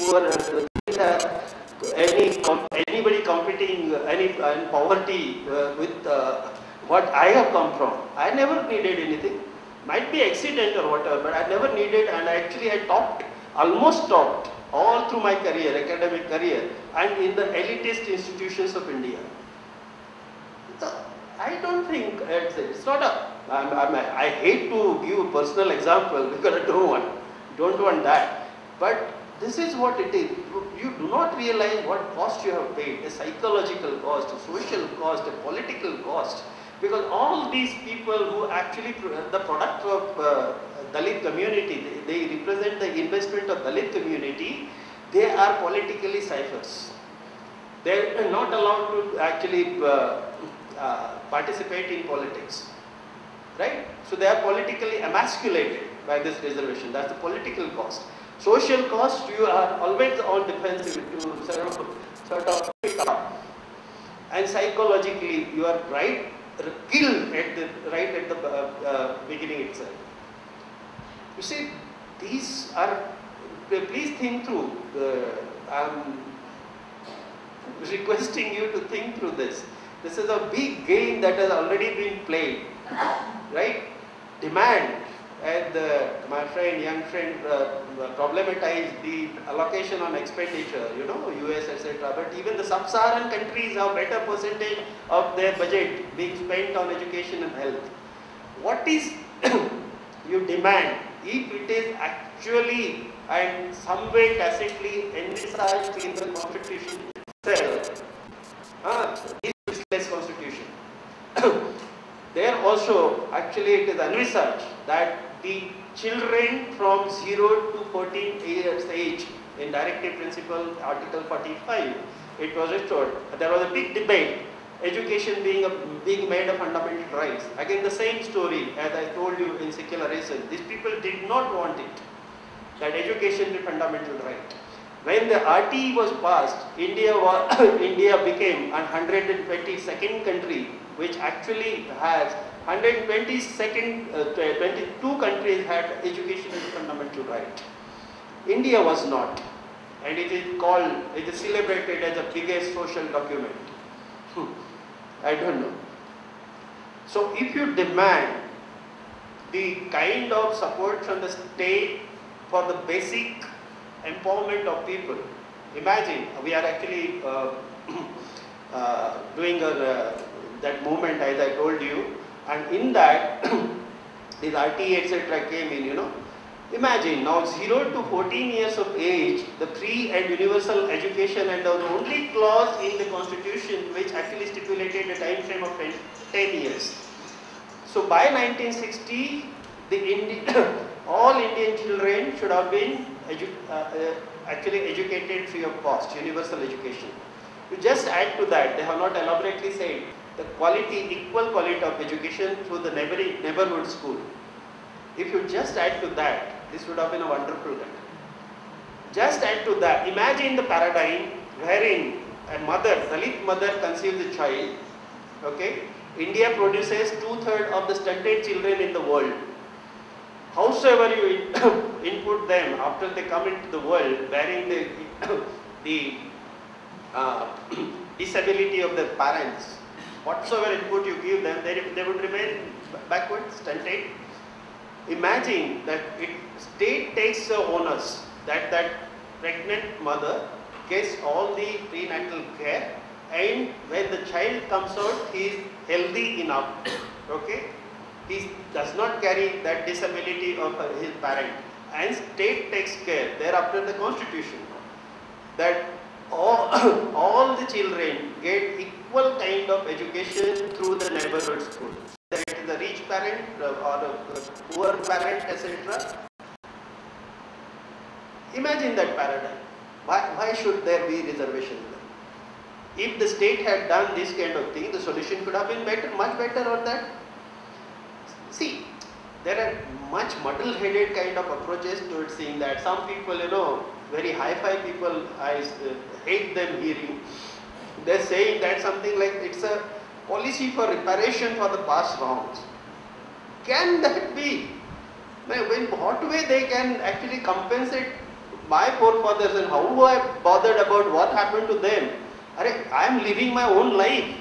who are anybody competing in poverty with what I have come from. I never needed anything. Might be accident or whatever, but I never needed, and actually I topped, almost topped all through my career, academic career, and in the elitist institutions of India. So I don't think it's not a. I hate to give a personal example because I don't want that. But this is what it is. You do not realize what cost you have paid: a psychological cost, a social cost, a political cost. Because all these people who actually the product of Dalit community, they represent the investment of Dalit community. They are politically ciphers. They are not allowed to actually participate in politics, right? So they are politically emasculated by this reservation. That's the political cost. Social cost, you are always on defensive to sort of pick up, and psychologically you are killed right at the beginning itself. You see, these are. Please think through. I'm requesting you to think through this. This is a big game that has already been played, right? Demand, and my young friend, problematized the allocation on expenditure, US, etc. But even the sub-Saharan countries have better percentage of their budget being spent on education and health. What is you demand, if it is actually and some way tacitly envisaged in the constitution itself, is useless constitution. There also, actually it is envisaged that the children from 0 to 14 years age, in Directive Principle Article 45, it was restored. There was a big debate, education being made a fundamental rights. Again the same story as I told you in secularization. These people did not want it, that education be fundamental right. When the RTE was passed, India became a 122nd country, which actually has 22 countries had education as a fundamental right. India was not, and it is celebrated as the biggest social document. I don't know. So if you demand the kind of support from the state for the basic empowerment of people, imagine we are actually doing that movement as I told you, and in that this RTE etc. came in, Imagine now 0 to 14 years of age, the free and universal education, and the only clause in the constitution which actually stipulated a time frame of 10 years. So by 1960, all Indian children should have been actually educated free of cost, universal education. You just add to that, they have not elaborately said, the equal quality of education through the neighborhood school. If you just add to that, this would have been a wonderful country. Just add to that, imagine the paradigm wherein a Dalit mother conceives a child, okay? India produces 2/3 of the stunted children in the world. Howsoever you input them after they come into the world bearing the disability of their parents, whatsoever input you give them, they would remain backward, stunted. Imagine that state takes the onus that pregnant mother gets all the prenatal care, and when the child comes out, he is healthy enough, okay? He does not carry that disability of his parent, and state takes care. Thereafter the constitution, that all the children get equal kind of education through the neighborhood school. Whether it is a rich parent or a poor parent, etc. Imagine that paradigm. Why should there be reservation? If the state had done this kind of thing, the solution could have been better, much better on that. See, there are much muddle-headed kind of approaches towards seeing that. Some people, very hi-fi people, I hate them hearing. They're saying that something like it's a policy for reparation for the past wrongs. Can that be? In what way they can actually compensate my forefathers and how I bothered about what happened to them. I am living my own life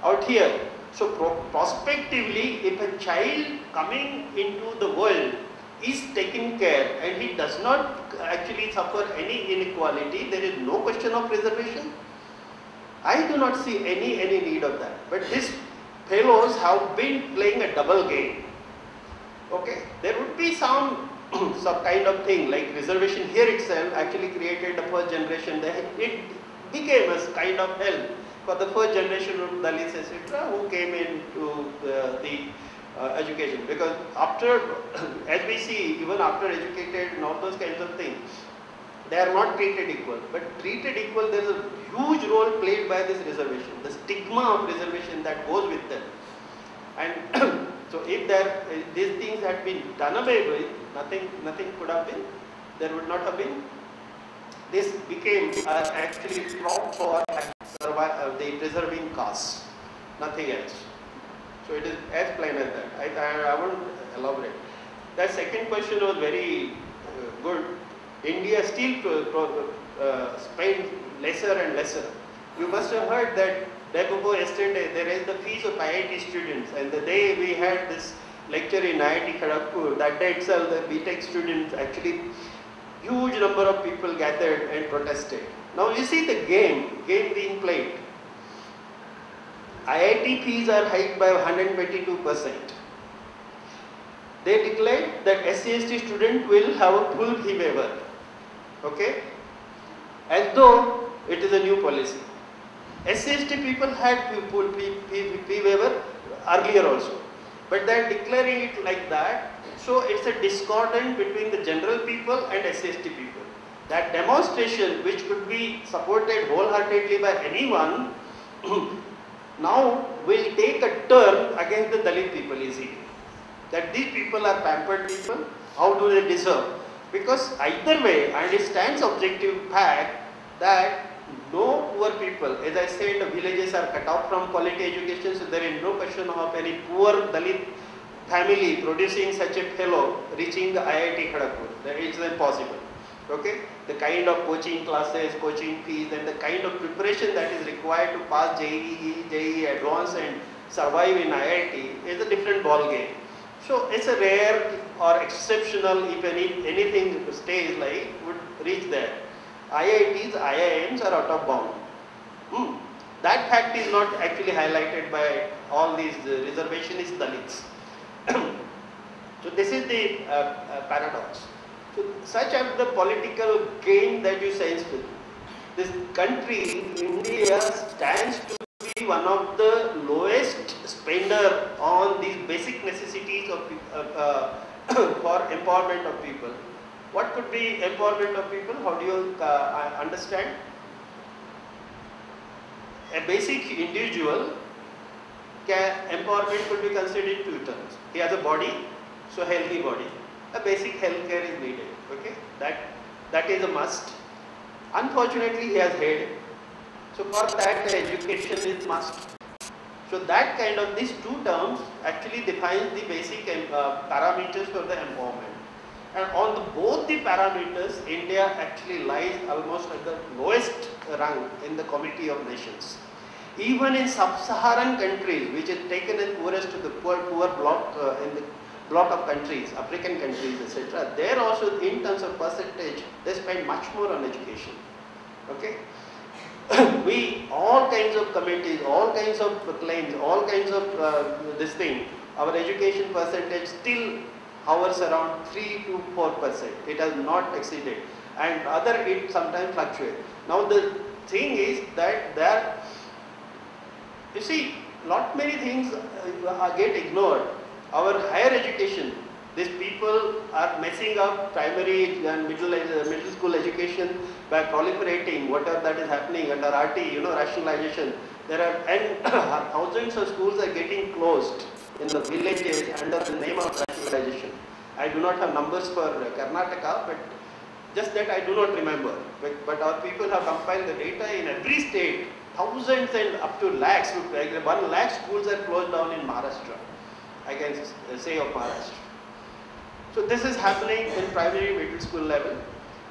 out here. So prospectively, if a child coming into the world is taken care and he does not actually suffer any inequality, there is no question of reservation. I do not see any need of that. But these fellows have been playing a double game. Okay, there would be some kind of thing like reservation here itself actually created the first generation. It became a kind of hell for the first generation of Dalits, etc., who came into the education. Because after, as we see, even after educated and all those kinds of things, they are not treated equal. But treated equal, there is a huge role played by this reservation, the stigma of reservation that goes with them. And so if these things had been done away with, nothing could have been, there would not have been. This became actually prop for the preserving caste, nothing else. So it is as plain as that. I won't elaborate. That second question was very good. India still spends lesser and lesser. You must have heard that day before yesterday they raised the fees of IIT students, and the day we had this lecture in IIT Kharagpur, that day itself the BTech students actually, huge number of people gathered and protested. Now you see the game being played. IIT fees are hiked by 122%. They declared that SC/ST student will have a full fee waiver. Okay? As though it is a new policy. SC/ST people had full fee waiver earlier also. But they are declaring it like that. So it's a discordant between the general people and SC/ST people. That demonstration, which could be supported wholeheartedly by anyone, now will take a turn against the Dalit people easily. That these people are pampered people, how do they deserve? Because either way, and it stands objective fact that no poor people, as I said, the villages are cut off from quality education, so there is no question of any poor Dalit family producing such a fellow reaching the IIT Kharagpur. That is impossible. Okay? The kind of coaching classes, coaching fees, and the kind of preparation that is required to pass JEE Advanced and survive in IIT is a different ball game. So it's a rare or exceptional, if anything stays like, would reach there. IITs, IIMs are out of bound. That fact is not actually highlighted by all these reservationist Dalits. So this is the paradox. So such as the political game that you sense with. This country, India, stands to be one of the lowest spender on these basic necessities of for empowerment of people. What could be empowerment of people? How do you understand? A basic individual empowerment could be considered in two terms. He has a body, so healthy body. A basic health care is needed. Okay, that is a must. Unfortunately, he has head. So for that, the education is must. So that kind of these two terms actually defines the basic parameters for the empowerment. And on both the parameters, India actually lies almost at the lowest rank in the Committee of Nations. Even in sub-Saharan countries, which is taken as poorest to the poor block in the block of countries, African countries, etc., there also in terms of percentage, they spend much more on education. Okay? We, all kinds of committees, all kinds of claims, all kinds of this thing, our education percentage still hovers around 3 to 4%. It has not exceeded. And other, it sometimes fluctuates. Now the thing is that there, you see, lot many things get ignored. Our higher education, these people are messing up primary and middle school education by proliferating whatever that is happening under RT, rationalization. There are and thousands of schools are getting closed in the villages under the name of rationalization. I do not have numbers for Karnataka, but just that I do not remember. But our people have compiled the data in every state. Thousands and up to lakhs, 1 lakh schools are closed down in Maharashtra. I can say of Maharashtra. So this is happening in primary middle school level.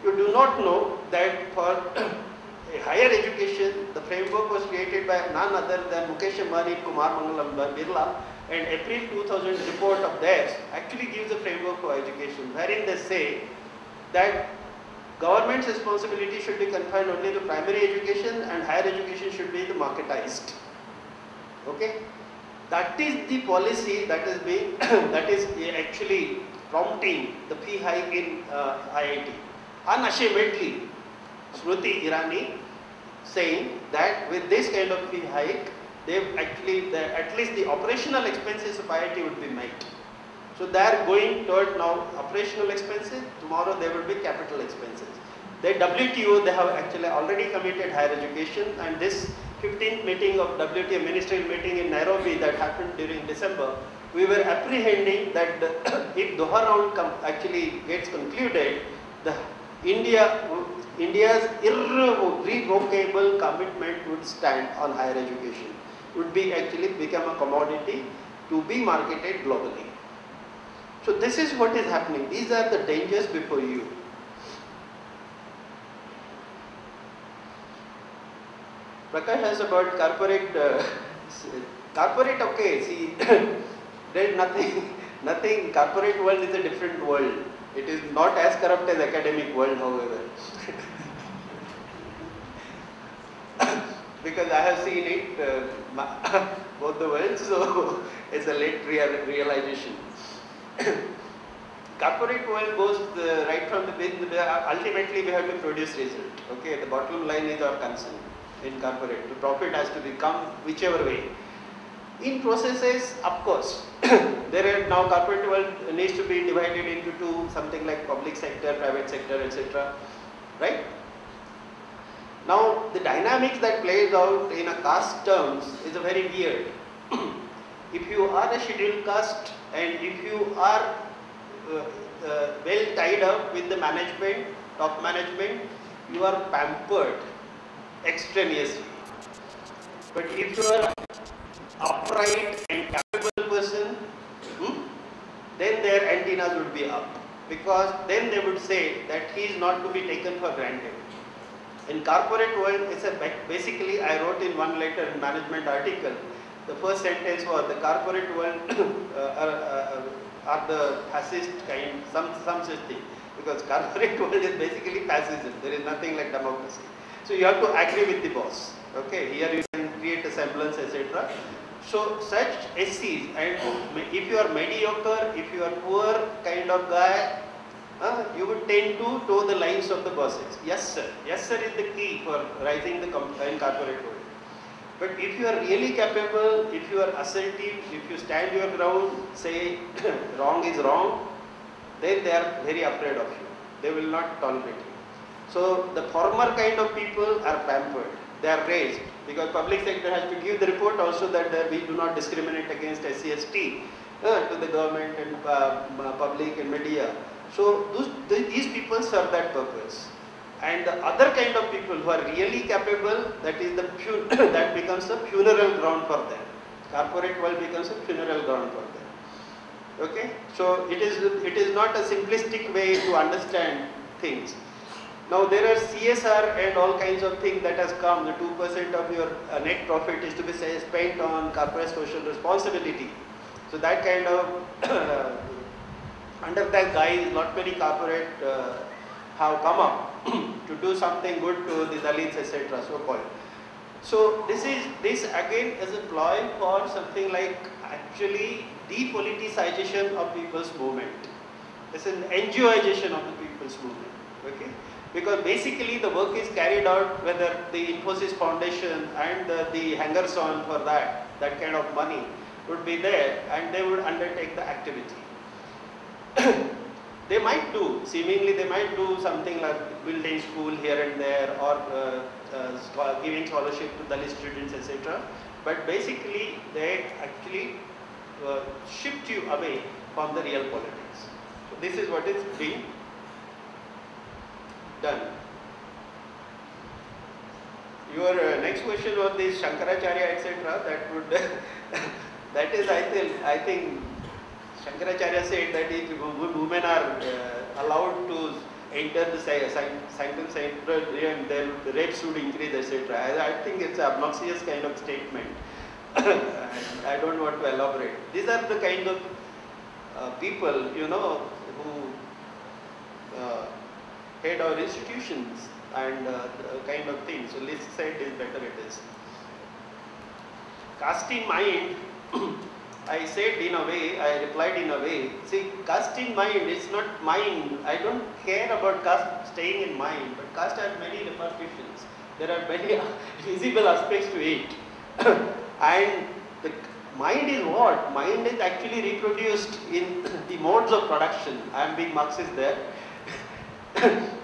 You do not know that for a higher education, the framework was created by none other than Mukesh Ambani, Kumar Mangalam Birla, and April 2000 report of theirs actually gives a framework for education, wherein they say that government's responsibility should be confined only to primary education and higher education should be the marketized. Okay? That is the policy that is being, that is actually prompting the fee hike in IIT. Unashamedly, Smriti Irani saying that with this kind of fee hike, they've actually, at least the operational expenses of IIT would be met. So they are going toward now operational expenses, tomorrow there will be capital expenses. The WTO, they have actually already committed higher education, and this 15th meeting of WTO ministerial meeting in Nairobi that happened during December, we were apprehending that if Doha round actually gets concluded, India's irrevocable commitment would stand on higher education, would be actually become a commodity to be marketed globally. So this is what is happening. These are the dangers before you. Prakash has about corporate, okay, see, there is nothing, corporate world is a different world. It is not as corrupt as academic world, however. Because I have seen it, both the worlds, so it's a late realization. Corporate world goes right from the beginning, ultimately we have to produce result. Okay, the bottom line is our concern in corporate. The profit has to become whichever way. In processes, of course, there are now corporate world needs to be divided into two, something like public sector, private sector, etc. Right? Now, the dynamics that plays out in a caste terms is a very weird. If you are a scheduled caste and if you are well tied up with the management, top management, you are pampered extraneously. But if you are upright and capable person, then their antennas would be up, because then they would say that he is not to be taken for granted. In corporate world, it's basically I wrote in one letter in management article, the first sentence was the corporate world are the fascist kind, some such thing, because corporate world is basically fascism. There is nothing like democracy. So you have to agree with the boss. Okay, here you can create a semblance, etc. So such SCs, and if you are mediocre, if you are poor kind of guy, you would tend to toe the lines of the bosses. Yes sir is the key for rising in corporate world. But if you are really capable, if you are assertive, if you stand your ground, say wrong is wrong, then they are very afraid of you. They will not tolerate you. So the former kind of people are pampered. They are raised, because public sector has to give the report also that we do not discriminate against SC/ST to the government and public and media. So these people serve that purpose. And the other kind of people who are really capable, that is that becomes a funeral ground for them. Corporate world becomes a funeral ground for them. Okay, so it is not a simplistic way to understand things. Now there are CSR and all kinds of things that has come. The 2% of your net profit is to be spent on corporate social responsibility. So that kind of under that guise, not many corporate have come up to do something good to the Dalits, etc. so called. So this again is a ploy for something like actually depoliticization of people's movement. It's an NGOization of the people's movement. Okay. Because basically the work is carried out, whether the Infosys Foundation and the hangers-on for that kind of money would be there, and they would undertake the activity. They might do, seemingly they might do something like building school here and there, or giving scholarship to Dalit students, etc. But basically they actually shift you away from the real politics. So this is what is being done. Your next question was this Shankaracharya, etc. That would that is, I think Shankaracharya said that if women are allowed to enter the sanctum sanctorum, then the rates would increase, etc. I think it's an obnoxious kind of statement. I don't want to elaborate. These are the kind of people, you know, who head our institutions and kind of thing. So least said is better it is. Caste in mind, I said in a way, I replied in a way, see, caste in mind, it's not mind. I don't care about caste staying in mind, but caste has many repercussions. There are many visible aspects to it. And the mind is what? Mind is actually reproduced in the modes of production. I am being Marxist there.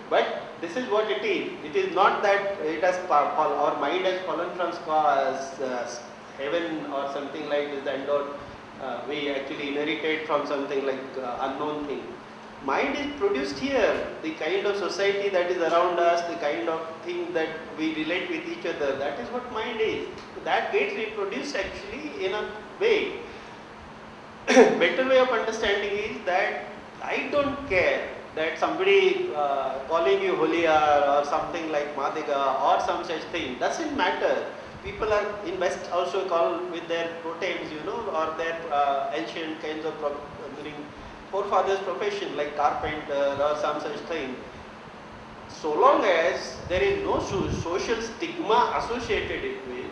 But this is what it is. It is not that it has our mind has fallen from heaven or something like this, and we actually inherited from something like unknown thing. Mind is produced here. The kind of society that is around us, the kind of thing that we relate with each other, that is what mind is. That gets reproduced actually in a way. Better way of understanding is that I don't care that somebody calling you Holia or something like Madhiga or some such thing, doesn't matter. People are in West also called with their totems, you know, or their ancient kinds of forefathers' profession like carpenter or some such thing. So long as there is no social stigma associated with,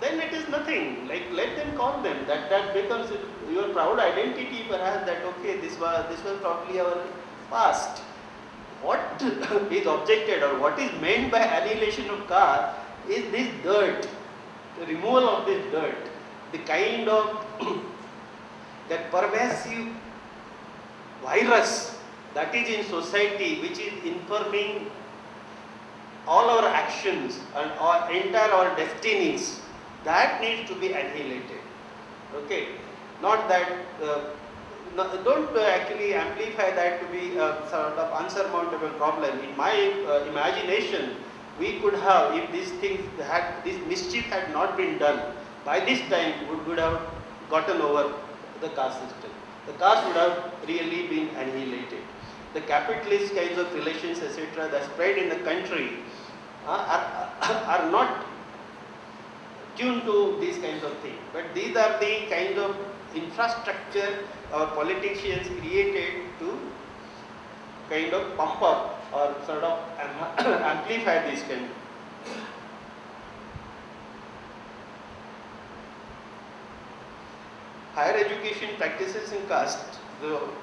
then it is nothing. Like, let them call them. That becomes your proud identity, perhaps, that okay, this was probably our past. What is objected or what is meant by annihilation of caste is this dirt, the removal of this dirt, the kind of that pervasive virus that is in society, which is informing all our actions and our destinies. That needs to be annihilated. Okay, not that. Don't actually amplify that to be a sort of unsurmountable problem. In my imagination, we could have, if this mischief had not been done, by this time we would have gotten over the caste system. The caste would have really been annihilated. The capitalist kinds of relations, etc., that spread in the country are not tuned to these kinds of things. But these are the kind of infrastructure our politicians created to kind of pump up or sort of amplify these kind. Higher education practices in caste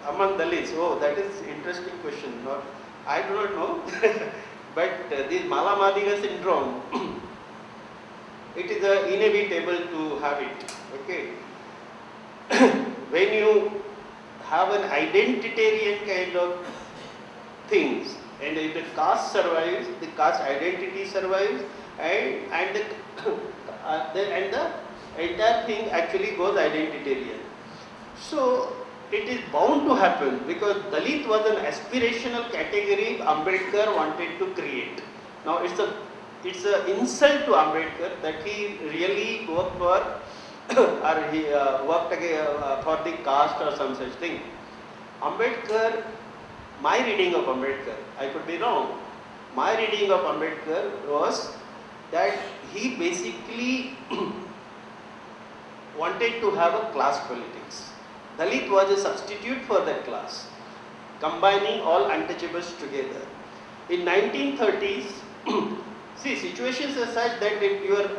among Dalits. Oh, that is interesting question. I do not know, but this Mala Madhiga syndrome, it is inevitable to have it. Okay. When you have an identitarian kind of things, and if the caste survives, the caste identity survives, and the entire thing actually goes identitarian. So it is bound to happen because Dalit was an aspirational category Ambedkar wanted to create. Now it's an insult to Ambedkar that he really worked for or he worked for the caste or some such thing. Ambedkar, my reading of Ambedkar, I could be wrong, my reading of Ambedkar was that he basically wanted to have a class politics. Dalit was a substitute for that class, combining all untouchables together. In 1930s, see, situations are such that your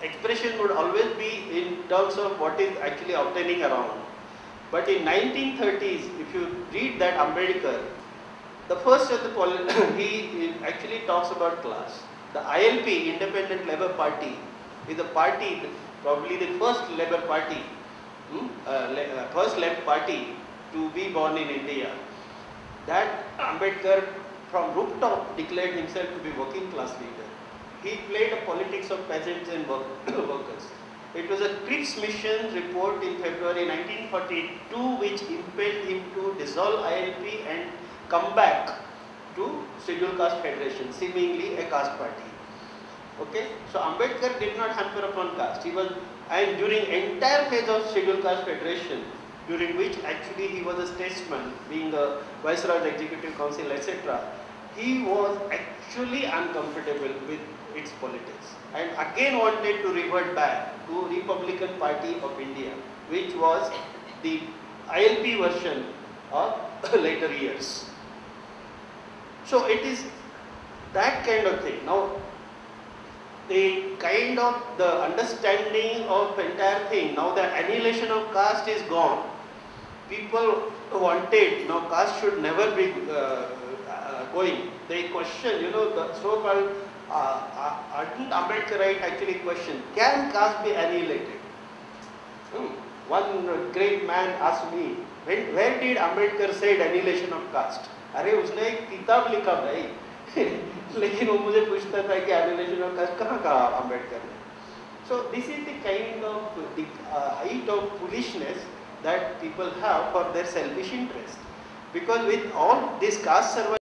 expression would always be in terms of what is actually obtaining around. But in 1930s, if you read that Ambedkar, the first of the he actually talks about class. The ILP, Independent Labour Party, is a party, probably the first Labour Party, first left party to be born in India. That Ambedkar from rooftop declared himself to be working class leader. He played a politics of peasants and workers. It was a Cripps mission report in February 1942 which impelled him to dissolve ILP and come back to Scheduled Caste Federation, seemingly a caste party. Okay, so Ambedkar did not hamper upon caste. He was, and during entire phase of Scheduled Caste Federation, during which actually he was a statesman, being a Viceroy's Executive Council, etc. He was actually uncomfortable with its politics and again wanted to revert back to Republican Party of India, which was the ILP version of later years. So it is that kind of thing. Now, the kind of the understanding of entire thing, now the annihilation of caste is gone. People wanted, now caste should never be going. They question, the so-called ardent Ambedkarite actually question, can caste be annihilated? One great man asked me, where did Ambedkar say annihilation of caste? अरे उसने एक किताब लिखा भाई, लेकिन वो मुझे पूछता था कि annihilation of caste कहाँ कहा अम्बेडकर ने? So this is the kind of the height of foolishness that people have for their selfish interest, because with all this caste survival